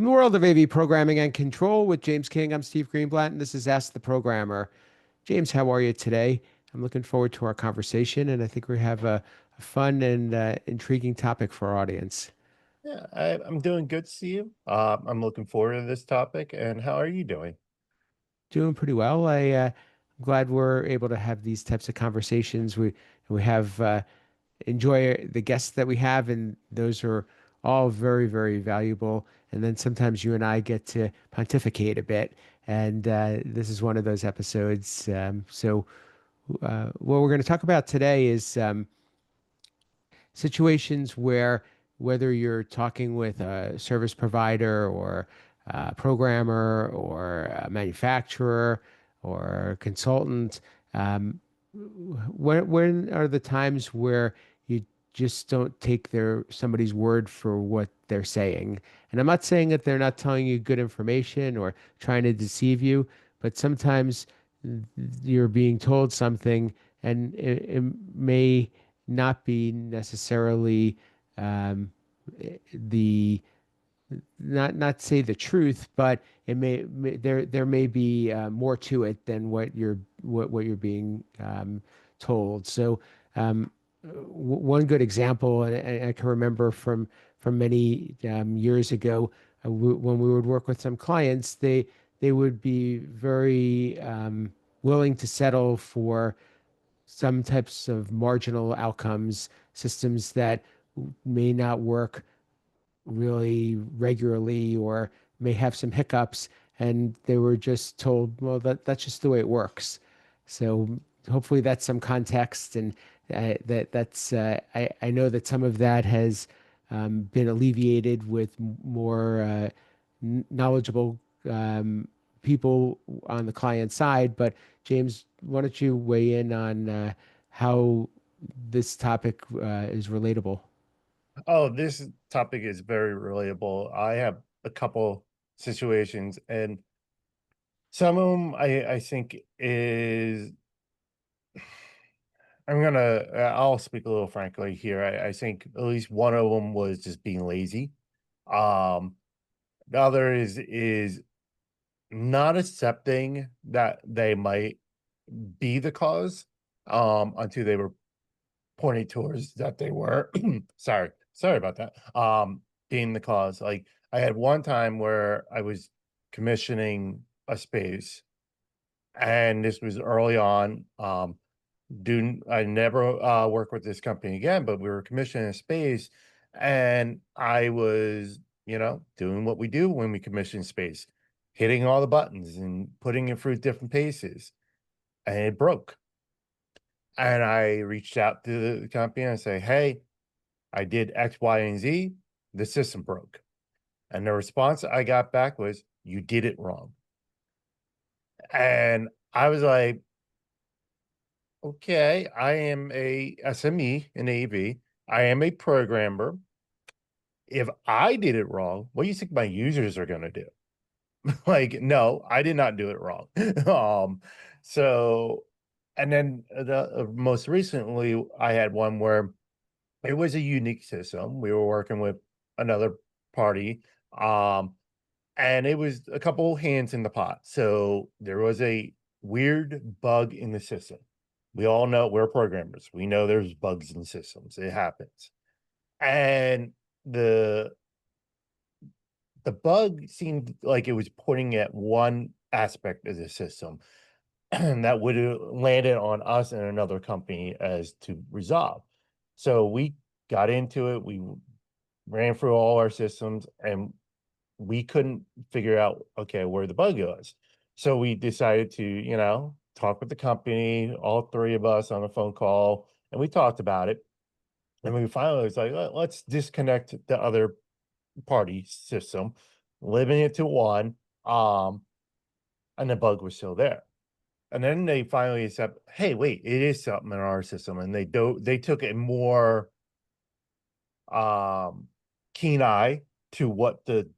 From the world of AV programming and control with James King, I'm Steve Greenblatt, and this is Ask the Programmer. James, how are you today? I'm looking forward to our conversation, and I think we have a fun and intriguing topic for our audience. Yeah, I'm doing good, Steve. I'm looking forward to this topic. And how are you doing? Doing pretty well. I'm glad we're able to have these types of conversations. We have enjoy the guests that we have, and those are all very, very valuable. And then sometimes you and I get to pontificate a bit, and this is one of those episodes. What we're going to talk about today is situations where whether you're talking with a service provider or a programmer or a manufacturer or a consultant, when are the times where you just don't take somebody's word for what they're saying? And I'm not saying that they're not telling you good information or trying to deceive you, but sometimes you're being told something and it may not be necessarily um, the not say the truth, but there may be more to it than what you're being told. So one good example, and I can remember from many years ago, when we would work with some clients, they would be very willing to settle for some types of marginal outcomes, systems that may not work really regularly or may have some hiccups. And they were just told, well, that's just the way it works. So hopefully that's some context. And I know that some of that has been alleviated with more knowledgeable people on the client side. But James, why don't you weigh in on how this topic is relatable? Oh, this topic is very relatable. I have a couple situations, and some of them I think is I'll speak a little frankly here. I think at least one of them was just being lazy. Um, the other is not accepting that they might be the cause until they were pointing towards that they were sorry about that being the cause. Like, I had one time where I was commissioning a space, and this was early on. Do I never work with this company again, but we were commissioning a space, and I was, doing what we do when we commission space, hitting all the buttons and putting it through different paces, and it broke. And I reached out to the company and say, hey, I did X, Y, and Z. The system broke. And the response I got back was, you did it wrong. And I was like, okay, I am a SME in AV. I am a programmer. If I did it wrong, what do you think my users are going to do? Like, no, I did not do it wrong. So, and then most recently, I had one where it was a unique system. We were working with another party, um, and it was a couple hands in the pot. So there was a weird bug in the system. We all know we're programmers. We know there's bugs in systems. It happens. And the the bug seemed like it was pointing at one aspect of the system that would have landed on us and another company as to resolve. So we got into it. We ran through all our systems, and we couldn't figure out, okay, where the bug was. So we decided to, talk with the company, all three of us on a phone call, and we talked about it. And we finally was like, Let's disconnect the other party system, limit it to one." Um, and the bug was still there. And then they finally accept, hey, wait, it is something in our system. And they took a more um keen eye to what the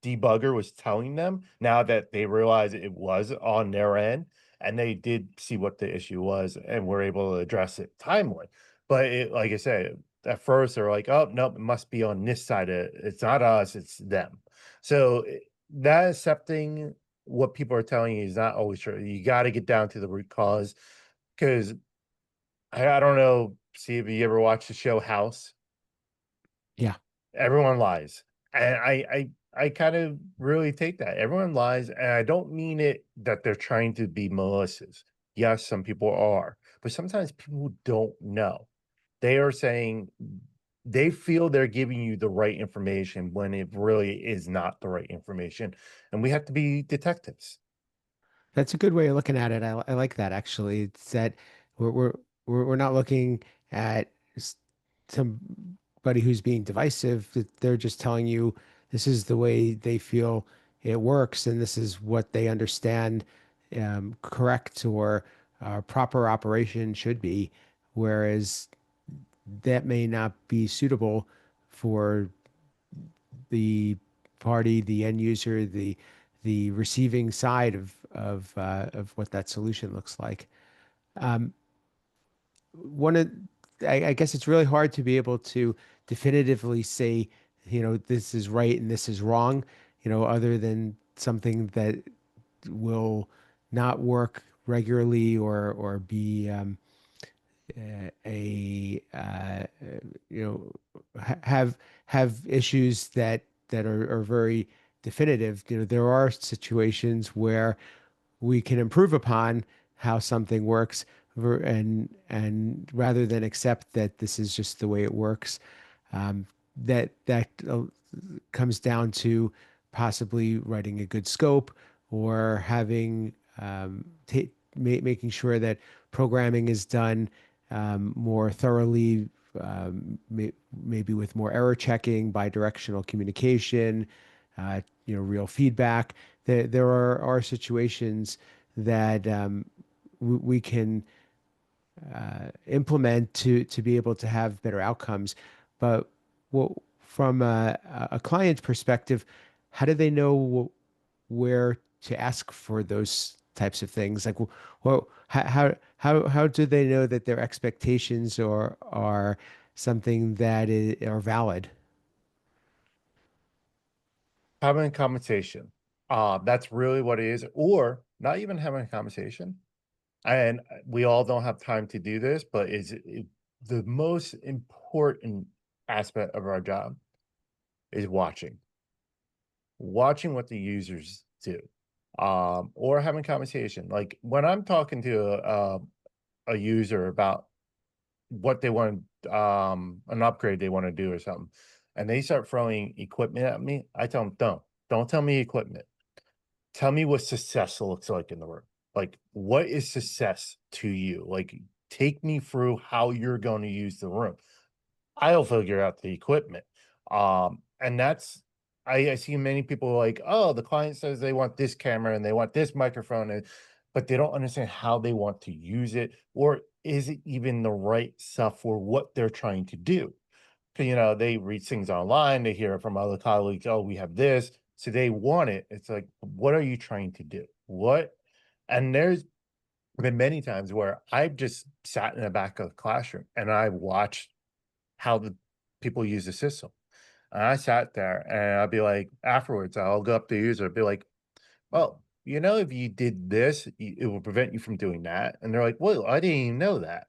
debugger was telling them, now that they realized it was on their end, and they did see what the issue was and were able to address it timely. But like I said, at first they're like, oh no, it must be on this side of it. It's not us, it's them. So that accepting what people are telling you is not always true. You got to get down to the root cause because I don't know. See if you ever watched the show House. Yeah. Everyone lies, and I kind of really take that. Everyone lies, and I don't mean it that they're trying to be malicious. Yes, some people are, but sometimes people don't know. They are saying they feel they're giving you the right information when it really is not the right information, and we have to be detectives. That's a good way of looking at it. I like that actually. It's that we're we're we're not looking at somebody who's being divisive. That they're just telling you this is the way they feel it works, and this is what they understand correct or proper operation should be. Whereas that may not be suitable for the end user, the receiving side of what that solution looks like. Um, one of I guess it's really hard to be able to definitively say, this is right and this is wrong, other than something that will not work regularly or be you have issues that are very definitive. There are situations where we can improve upon how something works and rather than accept that this is just the way it works, that comes down to possibly writing a good scope or having making sure that programming is done more thoroughly, maybe with more error checking, bidirectional communication, real feedback. There are situations that we can implement to be able to have better outcomes. But from a client's perspective, how do they know where to ask for those types of things? Like, well, how do they know that their expectations are something are valid? Having a conversation, that's really what it is, or not even having a conversation. And we all don't have time to do this, but the most important aspect of our job is watching what the users do, or having conversation. Like when I'm talking to a user about what they want, an upgrade they want to do or something, and they start throwing equipment at me, I tell them, don't tell me equipment. Tell me what success looks like in the room. Like, what is success to you? Like, take me through how you're going to use the room. I'll figure out the equipment. And that's I see many people like, oh, the client says they want this camera and they want this microphone, but they don't understand how they want to use it, or is it even the right stuff for what they're trying to do? 'Cause, they read things online, they hear it from other colleagues, oh, we have this, so they want it. It's like, what are you trying to do? What? And there's been many times where I've just sat in the back of the classroom and I watched how the people use the system. And I sat there and I'll be like, afterwards, I'll go up to the user and be like, well, if you did this, it will prevent you from doing that. And they're like, well, I didn't even know that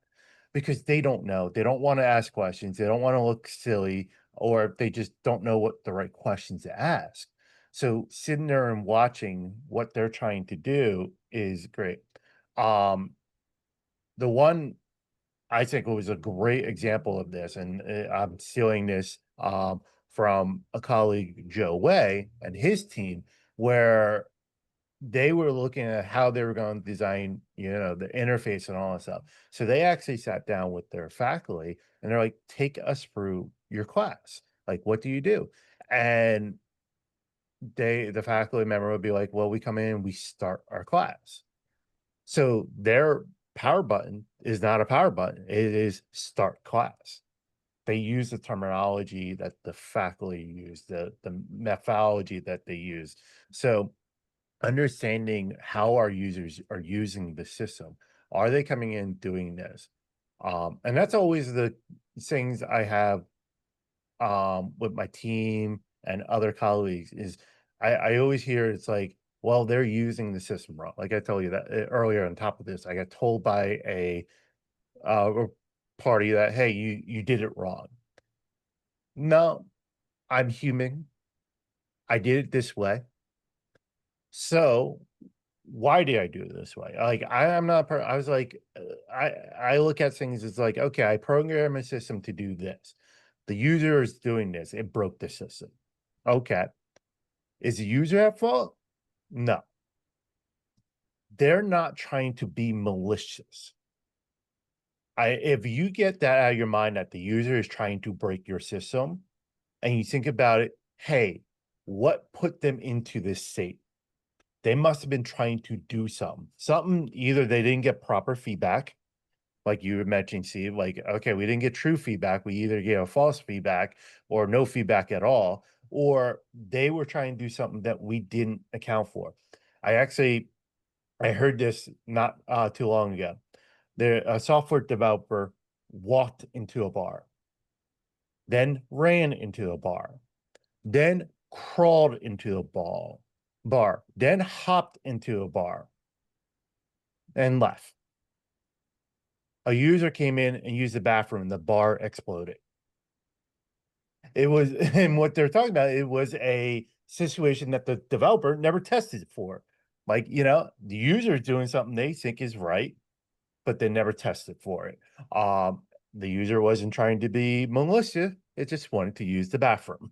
because they don't know. They don't want to ask questions. They don't want to look silly, or they just don't know what the right questions to ask. So sitting there and watching what they're trying to do is great. Um, the one I think was a great example of this, and I'm stealing this from a colleague, Joe Way, and his team, where they were looking at how they were going to design, the interface and all that stuff. So they actually sat down with their faculty and they're like, take us through your class. Like, what do you do? And the faculty member would be like, well, we come in, we start our class. So their power button is not a power button. It is start class. They use the terminology that the faculty use, the methodology that they use. So understanding how our users are using the system. Are they coming in doing this? And that's always the things I have with my team and other colleagues is I always hear it's like, well, they're using the system wrong. Like I told you that earlier on top of this, I got told by a party that, hey, you did it wrong. No, I'm human. I did it this way. So why did I do it this way? Like I'm not. I was like, I look at things as like, okay, I program a system to do this. The user is doing this. It broke the system. Okay, is the user at fault? No, they're not trying to be malicious. If you get that out of your mind that the user is trying to break your system, and you think about it, hey, what put them into this state? They must have been trying to do something. Something either they didn't get proper feedback, like you were mentioning, Steve, like, okay, we didn't get true feedback. We either gave a false feedback or no feedback at all, or they were trying to do something that we didn't account for. I actually I heard this not too long ago. A software developer walked into a bar, then ran into a bar, then crawled into a bar, then hopped into a bar and left. A user came in and used the bathroom, the bar exploded. It was, and what they're talking about, it was a situation that the developer never tested for. Like, the user is doing something they think is right, but they never tested for it. The user wasn't trying to be malicious, it just wanted to use the bathroom.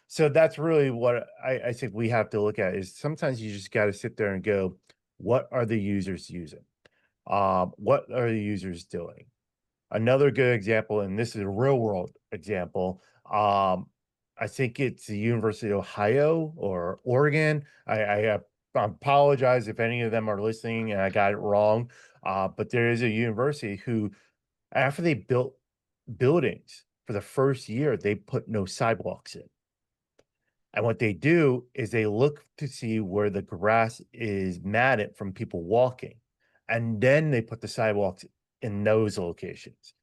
So that's really what I think we have to look at is sometimes you just got to sit there and go, what are the users using? What are the users doing? Another good example, and this is a real world example. I think it's the University of Ohio or Oregon. I apologize if any of them are listening and I got it wrong. But there is a university who, after they built buildings for the first year, they put no sidewalks in. And what they do is they look to see where the grass is matted from people walking. And then they put the sidewalks in those locations.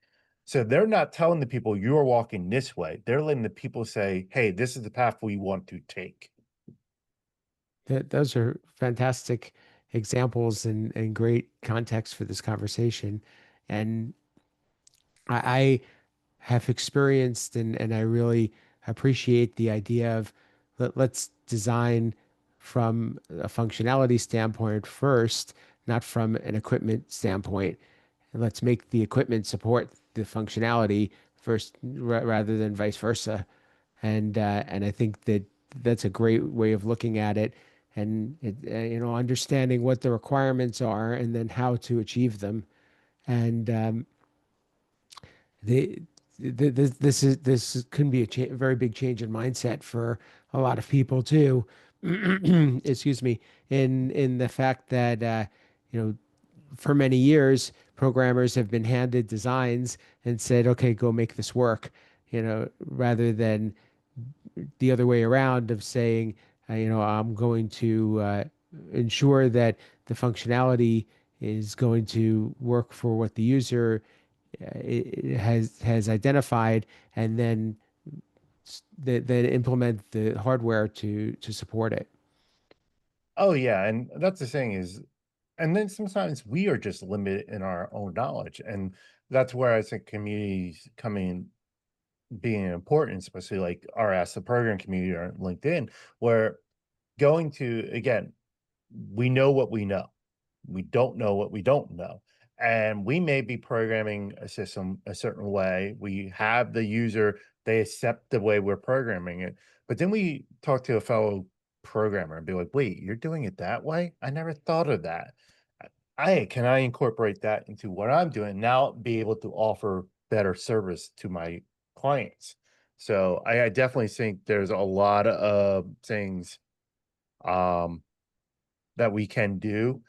So they're not telling the people you're walking this way. They're letting the people say, hey, this is the path we want to take. Those are fantastic examples and great context for this conversation. And I have experienced and I really appreciate the idea of let's design from a functionality standpoint first, not from an equipment standpoint. And let's make the equipment support the functionality first rather than vice versa. And I think that that's a great way of looking at it. And understanding what the requirements are and then how to achieve them. And the, this can be a very big change in mindset for a lot of people too. Excuse me, in the fact that you know for many years programmers have been handed designs and said, okay, go make this work, rather than the other way around of saying, I'm going to ensure that the functionality is going to work for what the user has identified, and then implement the hardware to support it. Oh, yeah. And that's the thing is, and then sometimes we are just limited in our own knowledge. And that's where I think communities coming being important, especially like our Ask the Program community or LinkedIn, where going to, again, we know what we know. We don't know what we don't know. And we may be programming a system a certain way. We have the user, they accept the way we're programming it. But then we talk to a fellow programmer and be like, wait, you're doing it that way? I never thought of that. Can I incorporate that into what I'm doing now, be able to offer better service to my clients? So I definitely think there's a lot of things um that we can do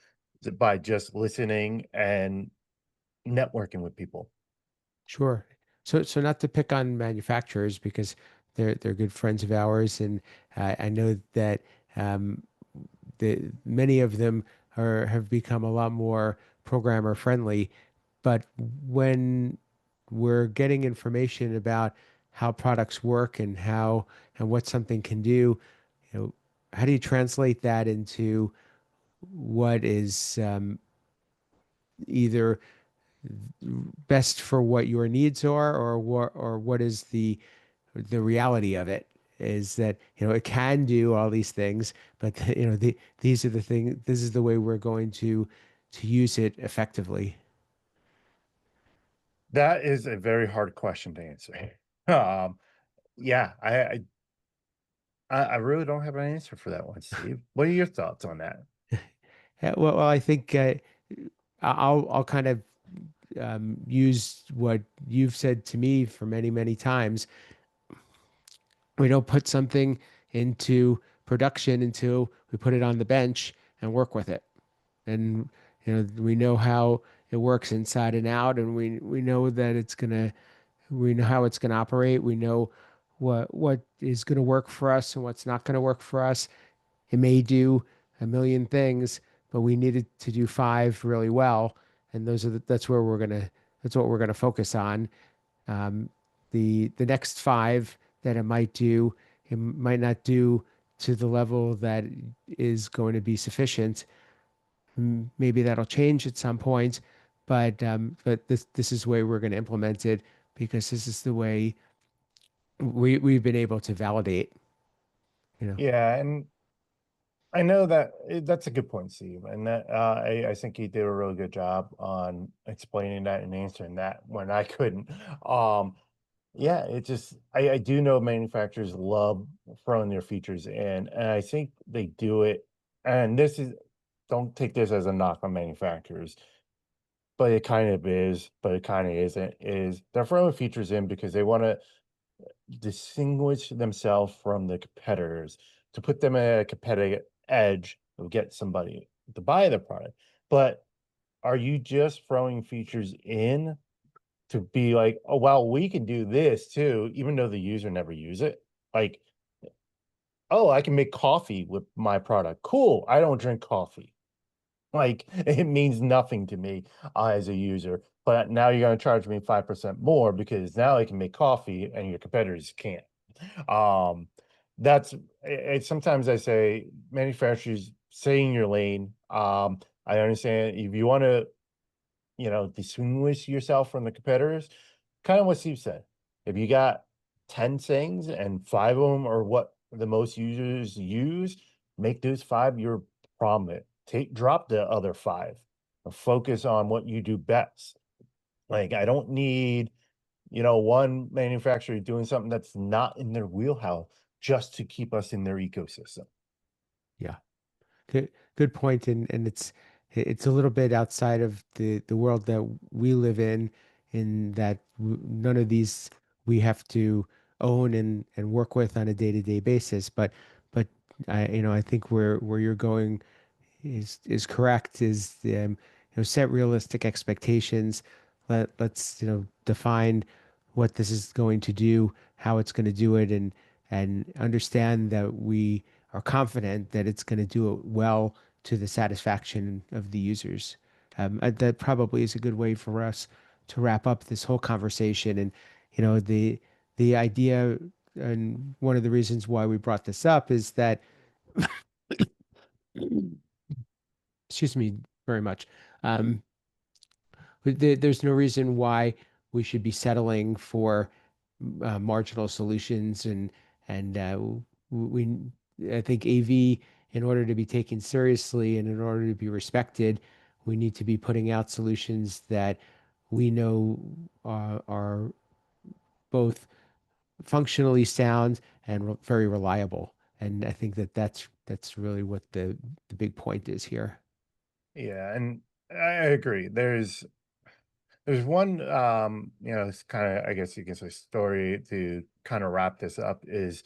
by just listening and networking with people. Sure. So not to pick on manufacturers because they're good friends of ours, and I know that um, many of them have become a lot more programmer friendly. But when we're getting information about how products work and what something can do, You know, how do you translate that into what is either best for what your needs are, or what is the reality of it is that it can do all these things, but these are the thing. This is the way we're going to use it effectively. That is a very hard question to answer. Um, yeah, I really don't have an answer for that one, Steve. What are your thoughts on that? Yeah, well, I think I'll kind of use what you've said to me for many, many times. We don't put something into production until we put it on the bench and work with it. And we know how it works inside and out, and we know that we know how it's gonna operate. We know what is gonna work for us and what's not gonna work for us. It may do a million things, but we needed to do five really well, and that's what we're gonna focus on. Um, the next five that it might not do to the level that is going to be sufficient. Maybe that'll change at some point, but this is the way we're going to implement it because this is the way we've been able to validate. You know, Yeah, and I know that that's a good point, Steve, and that I think he did a really good job on explaining that and answering that when I couldn't. Um, yeah, it just I do know manufacturers love throwing their features in, and I think they do it. And this is don't take this as a knock on manufacturers, but it kind of is, but it kind of isn't. Is they're throwing features in because they want to distinguish themselves from the competitors to put them at a competitive edge of get somebody to buy the product. But are you just throwing features in to be like, oh well, we can do this too, even though the user never use it? Like, oh, I can make coffee with my product. Cool. I don't drink coffee. Like it means nothing to me as a user. But now you're going to charge me 5% more because now I can make coffee and your competitors can't. Um, that's sometimes I say manufacturers stay in your lane. I understand if you want to, distinguish yourself from the competitors, kind of what Steve said. If you got 10 things and five of them are what the most users use, make those five your prominent. Drop the other five and focus on what you do best. Like I don't need, one manufacturer doing something that's not in their wheelhouse just to keep us in their ecosystem. yeah. Good point, and it's a little bit outside of the world that we live in that none of these we have to own and work with on a day-to-day basis. But I think where you're going is correct. Set realistic expectations. Let's define what this is going to do, how it's going to do it, and understand that we are confident that it's going to do it well to the satisfaction of the users. That probably is a good way for us to wrap up this whole conversation. And the idea, and one of the reasons why we brought this up is that, excuse me very much. Um, there's no reason why we should be settling for marginal solutions, and we I think AV, in order to be taken seriously and in order to be respected, we need to be putting out solutions that we know are both functionally sound and very reliable. And I think that that's really what the big point is here. Yeah, and I agree. There's one it's kind of I guess you can say story to kind of wrap this up is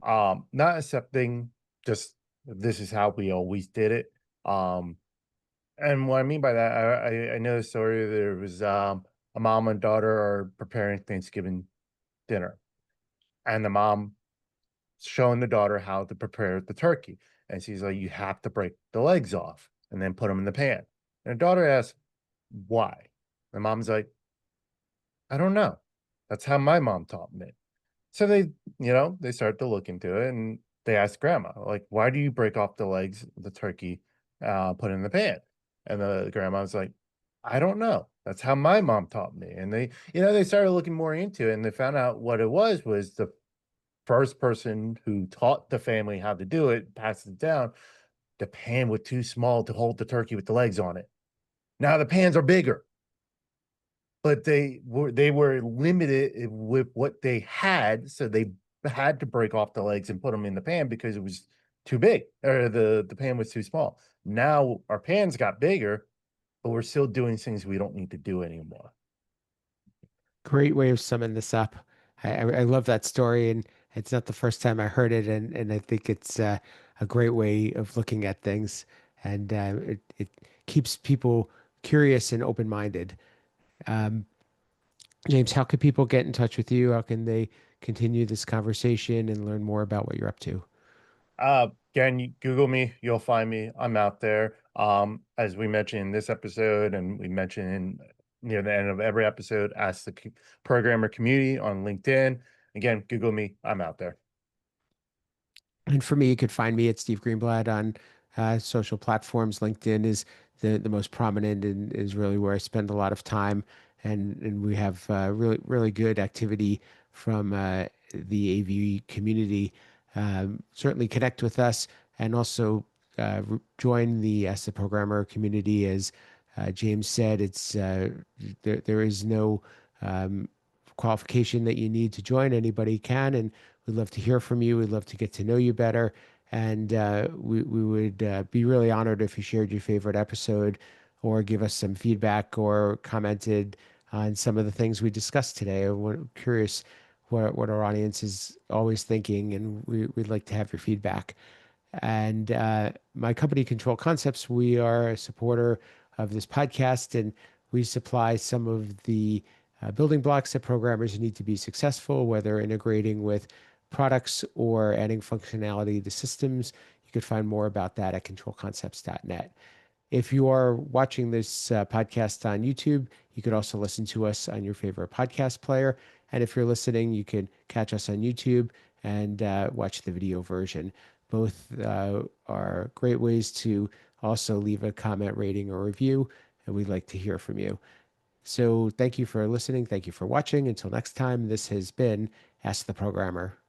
not accepting just this is how we always did it. Um and what I mean by that, I know the story. There was a mom and daughter are preparing Thanksgiving dinner, and the mom showing the daughter how to prepare the turkey. And she's like, you have to break the legs off and then put them in the pan. And the daughter asks, why? The mom's like, I don't know. That's how my mom taught me. So they start to look into it. And they asked grandma, like, why do you break off the legs of the turkey, put it in the pan? And the grandma was like, I don't know. That's how my mom taught me. And they started looking more into it, and they found out what it was the first person who taught the family how to do it, passed it down. The pan was too small to hold the turkey with the legs on it. Now the pans are bigger, but they were limited with what they had, so they had to break off the legs and put them in the pan because it was too big, or the pan was too small. Now our pans got bigger, but we're still doing things we don't need to do anymore. Great way of summing this up. I love that story, and it's not the first time I heard it, and I think it's a great way of looking at things, and it keeps people curious and open-minded. Um, James, how can people get in touch with you? How can they continue this conversation and learn more about what you're up to? Again, you Google me, you'll find me. I'm out there. As we mentioned in this episode, and we mentioned in near the end of every episode, ask the programmer community on LinkedIn. Again, Google me. I'm out there. And for me, you could find me at Steve Greenblatt on social platforms. LinkedIn is the most prominent and is really where I spend a lot of time. And we have really good activity from the AV community. Certainly connect with us and also join the Ask the Programmer community. As James said, there is no um, qualification that you need to join. Anybody can, and we'd love to hear from you. We'd love to get to know you better. And we would be really honored if you shared your favorite episode or give us some feedback or commented on some of the things we discussed today. We're curious what our audience is always thinking, and we'd like to have your feedback. And my company, Control Concepts, we are a supporter of this podcast, and we supply some of the building blocks that programmers need to be successful, whether integrating with products or adding functionality to systems. You could find more about that at controlconcepts.net. If you are watching this podcast on YouTube, you could also listen to us on your favorite podcast player. And if you're listening, you can catch us on YouTube and watch the video version. Both are great ways to also leave a comment, rating, or review, and we'd like to hear from you. So thank you for listening. Thank you for watching. Until next time, this has been Ask the Programmer.